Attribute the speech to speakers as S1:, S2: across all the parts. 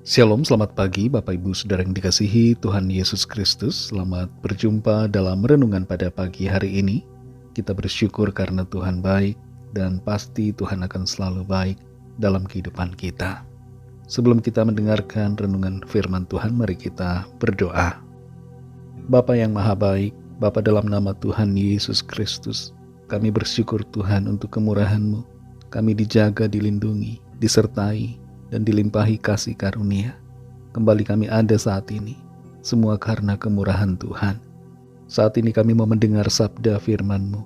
S1: Shalom, selamat pagi Bapak Ibu Saudara yang dikasihi Tuhan Yesus Kristus. Selamat berjumpa dalam renungan pada pagi hari ini. Kita bersyukur karena Tuhan baik dan pasti Tuhan akan selalu baik dalam kehidupan kita. Sebelum kita mendengarkan renungan firman Tuhan, mari kita berdoa. Bapa yang maha baik, Bapa dalam nama Tuhan Yesus Kristus, kami bersyukur Tuhan untuk kemurahan-Mu. Kami dijaga, dilindungi, disertai, dan dilimpahi kasih karunia. Kembali kami ada saat ini, semua karena kemurahan Tuhan. Saat ini kami mau mendengar sabda firman-Mu.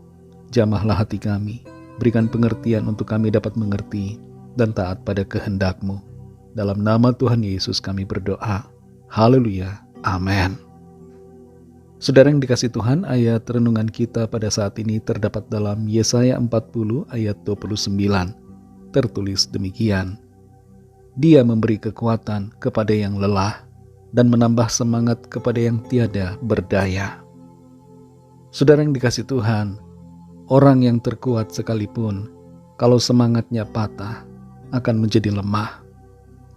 S1: Jamahlah hati kami, berikan pengertian untuk kami dapat mengerti dan taat pada kehendak-Mu. Dalam nama Tuhan Yesus kami berdoa. Haleluya. Amin. Saudara yang dikasihi Tuhan, ayat renungan kita pada saat ini terdapat dalam Yesaya 40 ayat 29. Tertulis demikian. Dia memberi kekuatan kepada yang lelah dan menambah semangat kepada yang tiada berdaya. Saudara yang dikasihi Tuhan, orang yang terkuat sekalipun, kalau semangatnya patah, akan menjadi lemah.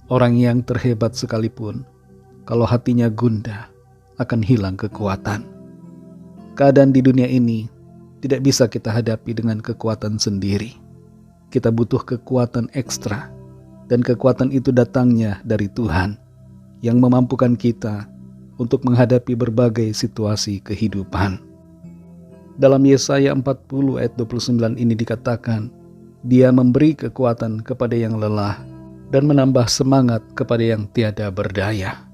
S1: Orang yang terhebat sekalipun, kalau hatinya gundah, akan hilang kekuatan. Keadaan di dunia ini tidak bisa kita hadapi dengan kekuatan sendiri. Kita butuh kekuatan ekstra. Dan kekuatan itu datangnya dari Tuhan yang memampukan kita untuk menghadapi berbagai situasi kehidupan. Dalam Yesaya 40 ayat 29 ini dikatakan, Dia memberi kekuatan kepada yang lelah dan menambah semangat kepada yang tiada berdaya.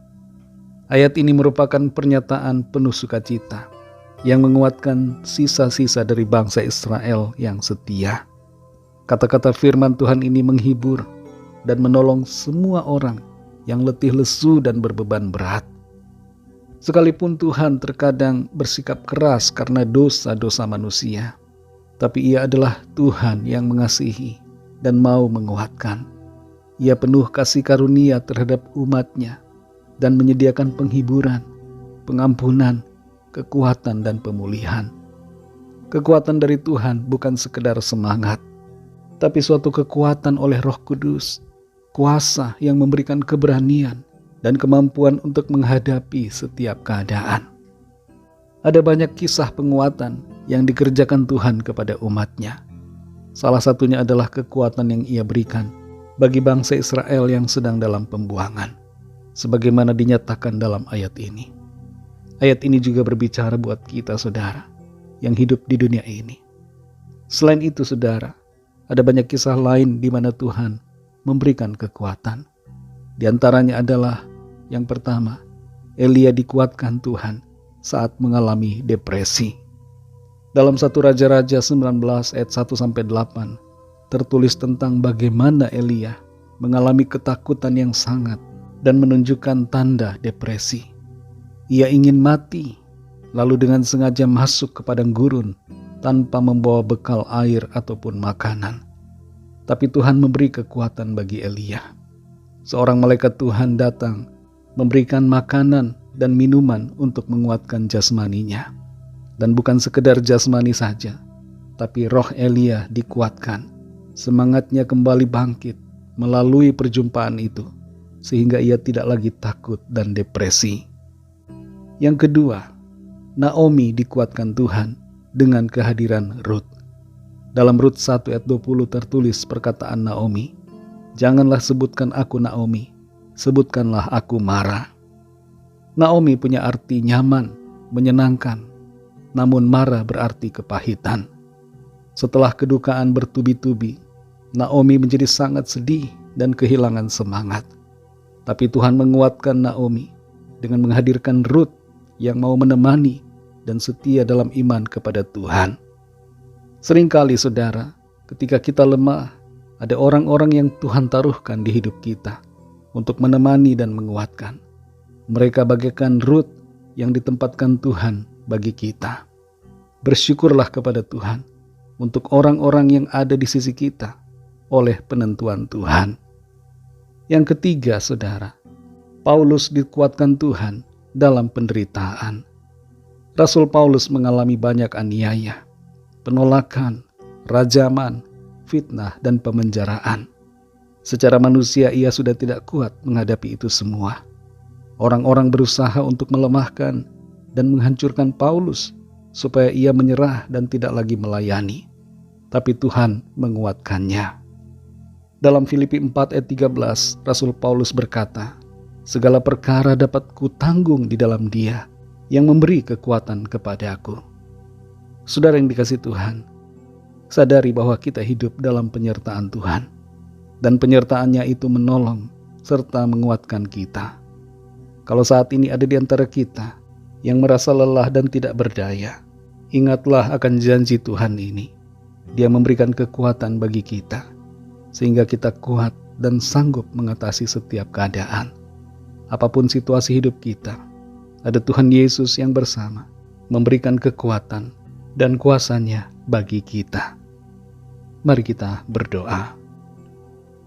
S1: Ayat ini merupakan pernyataan penuh sukacita yang menguatkan sisa-sisa dari bangsa Israel yang setia. Kata-kata firman Tuhan ini menghibur dan menolong semua orang yang letih lesu dan berbeban berat. Sekalipun Tuhan terkadang bersikap keras karena dosa-dosa manusia, tapi Ia adalah Tuhan yang mengasihi dan mau menguatkan. Ia penuh kasih karunia terhadap umat-Nya dan menyediakan penghiburan, pengampunan, kekuatan dan pemulihan. Kekuatan dari Tuhan bukan sekedar semangat, tapi suatu kekuatan oleh Roh Kudus, kuasa yang memberikan keberanian dan kemampuan untuk menghadapi setiap keadaan. Ada banyak kisah penguatan yang dikerjakan Tuhan kepada umat-Nya. Salah satunya adalah kekuatan yang Ia berikan bagi bangsa Israel yang sedang dalam pembuangan, sebagaimana dinyatakan dalam ayat ini. Ayat ini juga berbicara buat kita, saudara, yang hidup di dunia ini. Selain itu, saudara, ada banyak kisah lain di mana Tuhan memberikan kekuatan. Di antaranya adalah yang pertama, Elia dikuatkan Tuhan saat mengalami depresi. Dalam 1 Raja-Raja 19 ayat 1-8 tertulis tentang bagaimana Elia mengalami ketakutan yang sangat dan menunjukkan tanda depresi. Ia ingin mati, lalu dengan sengaja masuk ke padang gurun tanpa membawa bekal air ataupun makanan. Tapi Tuhan memberi kekuatan bagi Elia. Seorang malaikat Tuhan datang, memberikan makanan dan minuman untuk menguatkan jasmaninya. Dan bukan sekedar jasmani saja, tapi roh Elia dikuatkan. Semangatnya kembali bangkit melalui perjumpaan itu, sehingga ia tidak lagi takut dan depresi. Yang kedua, Naomi dikuatkan Tuhan dengan kehadiran Rut. Dalam Rut 1 ayat 20 tertulis perkataan Naomi, "Janganlah sebutkan aku Naomi, sebutkanlah aku Mara." Naomi punya arti nyaman, menyenangkan, namun Mara berarti kepahitan. Setelah kedukaan bertubi-tubi, Naomi menjadi sangat sedih dan kehilangan semangat. Tapi Tuhan menguatkan Naomi dengan menghadirkan Rut yang mau menemani dan setia dalam iman kepada Tuhan. Seringkali, saudara, ketika kita lemah, ada orang-orang yang Tuhan taruhkan di hidup kita untuk menemani dan menguatkan. Mereka bagaikan Rut yang ditempatkan Tuhan bagi kita. Bersyukurlah kepada Tuhan untuk orang-orang yang ada di sisi kita oleh penentuan Tuhan. Yang ketiga, saudara, Paulus dikuatkan Tuhan dalam penderitaan. Rasul Paulus mengalami banyak aniaya, penolakan, rajaman, fitnah, dan pemenjaraan. Secara manusia ia sudah tidak kuat menghadapi itu semua. Orang-orang berusaha untuk melemahkan dan menghancurkan Paulus supaya ia menyerah dan tidak lagi melayani. Tapi Tuhan menguatkannya. Dalam Filipi 4 ayat 13, Rasul Paulus berkata, "Segala perkara dapat kutanggung di dalam Dia yang memberi kekuatan kepadaku." Saudara yang dikasihi Tuhan, sadari bahwa kita hidup dalam penyertaan Tuhan. Dan penyertaannya itu menolong serta menguatkan kita. Kalau saat ini ada di antara kita yang merasa lelah dan tidak berdaya, ingatlah akan janji Tuhan ini. Dia memberikan kekuatan bagi kita, sehingga kita kuat dan sanggup mengatasi setiap keadaan. Apapun situasi hidup kita, ada Tuhan Yesus yang bersama, memberikan kekuatan dan kuasanya bagi kita. Mari kita berdoa.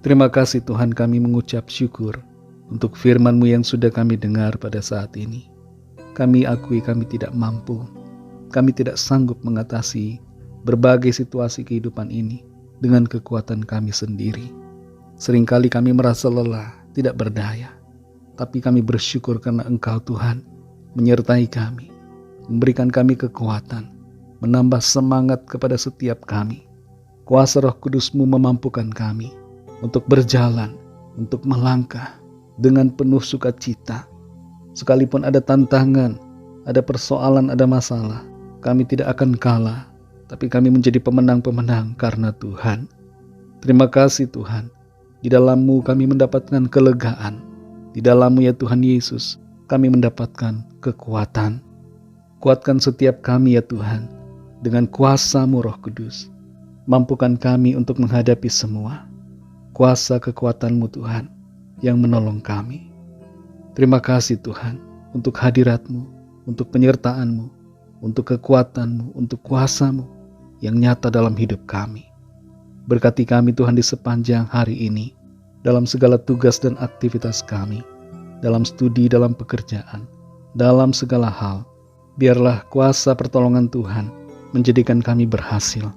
S1: Terima kasih Tuhan, kami mengucap syukur untuk firman-Mu yang sudah kami dengar pada saat ini. Kami akui kami tidak mampu, kami tidak sanggup mengatasi berbagai situasi kehidupan ini dengan kekuatan kami sendiri. Seringkali kami merasa lelah, tidak berdaya, tapi kami bersyukur karena Engkau Tuhan menyertai kami, memberikan kami kekuatan, menambah semangat kepada setiap kami. Kuasa Roh Kudus-Mu memampukan kami untuk berjalan, untuk melangkah dengan penuh sukacita. Sekalipun ada tantangan, ada persoalan, ada masalah, kami tidak akan kalah, tapi kami menjadi pemenang-pemenang karena Tuhan. Terima kasih Tuhan, di dalam-Mu kami mendapatkan kelegaan, di dalam-Mu ya Tuhan Yesus, kami mendapatkan kekuatan. Kuatkan setiap kami ya Tuhan, dengan kuasa-Mu Roh Kudus, mampukan kami untuk menghadapi semua. Kuasa kekuatan-Mu Tuhan yang menolong kami. Terima kasih Tuhan untuk hadirat-Mu, untuk penyertaan-Mu, untuk kekuatan-Mu, untuk kuasa-Mu yang nyata dalam hidup kami. Berkati kami Tuhan di sepanjang hari ini, dalam segala tugas dan aktivitas kami, dalam studi, dalam pekerjaan, dalam segala hal. Biarlah kuasa pertolongan Tuhan menjadikan kami berhasil.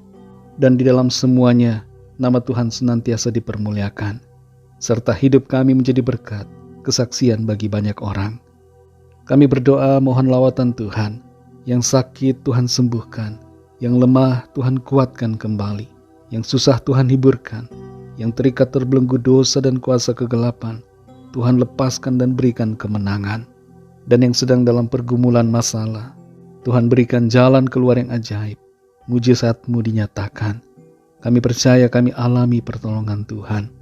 S1: Dan di dalam semuanya, nama Tuhan senantiasa dipermuliakan, serta hidup kami menjadi berkat, kesaksian bagi banyak orang. Kami berdoa mohon lawatan Tuhan, yang sakit Tuhan sembuhkan, yang lemah Tuhan kuatkan kembali, yang susah Tuhan hiburkan, yang terikat terbelenggu dosa dan kuasa kegelapan, Tuhan lepaskan dan berikan kemenangan. Dan yang sedang dalam pergumulan masalah, Tuhan berikan jalan keluar yang ajaib, mujizat-Mu dinyatakan. Kami percaya kami alami pertolongan Tuhan.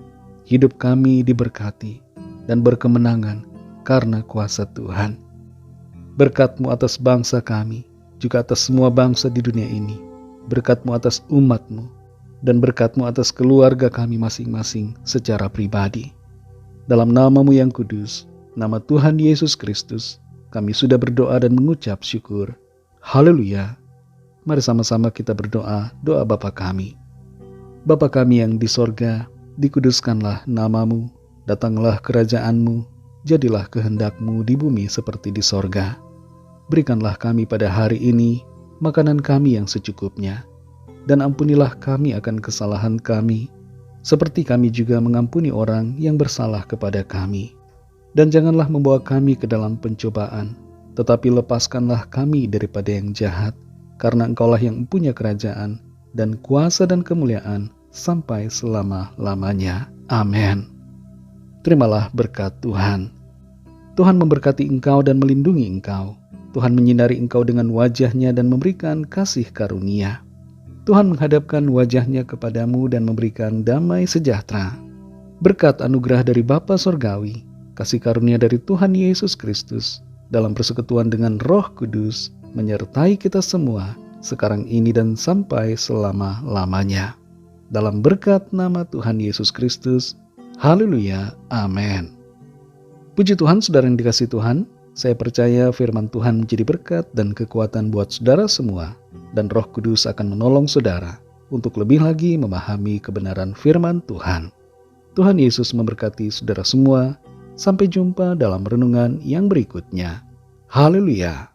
S1: Hidup kami diberkati dan berkemenangan karena kuasa Tuhan. Berkat-Mu atas bangsa kami, juga atas semua bangsa di dunia ini. Berkat-Mu atas umat-Mu, dan berkat-Mu atas keluarga kami masing-masing secara pribadi. Dalam nama-Mu yang kudus, nama Tuhan Yesus Kristus, kami sudah berdoa dan mengucap syukur. Haleluya. Mari sama-sama kita berdoa, doa Bapa kami. Bapa kami yang di sorga, dikuduskanlah nama-Mu, datanglah kerajaan-Mu, jadilah kehendak-Mu di bumi seperti di sorga. Berikanlah kami pada hari ini makanan kami yang secukupnya, dan ampunilah kami akan kesalahan kami, seperti kami juga mengampuni orang yang bersalah kepada kami. Dan janganlah membawa kami ke dalam pencobaan, tetapi lepaskanlah kami daripada yang jahat, karena Engkaulah yang mempunyai kerajaan, dan kuasa dan kemuliaan sampai selama-lamanya. Amin. Terimalah berkat Tuhan. Tuhan memberkati engkau dan melindungi engkau. Tuhan menyinari engkau dengan wajah-Nya dan memberikan kasih karunia. Tuhan menghadapkan wajah-Nya kepadamu dan memberikan damai sejahtera. Berkat anugerah dari Bapa Sorgawi, kasih karunia dari Tuhan Yesus Kristus, dalam persekutuan dengan Roh Kudus, menyertai kita semua, sekarang ini dan sampai selama-lamanya. Dalam berkat nama Tuhan Yesus Kristus. Haleluya. Amin. Puji Tuhan, saudara yang dikasihi Tuhan. Saya percaya firman Tuhan menjadi berkat dan kekuatan buat saudara semua. Dan Roh Kudus akan menolong saudara untuk lebih lagi memahami kebenaran firman Tuhan. Tuhan Yesus memberkati saudara semua. Sampai jumpa dalam renungan yang berikutnya. Haleluya.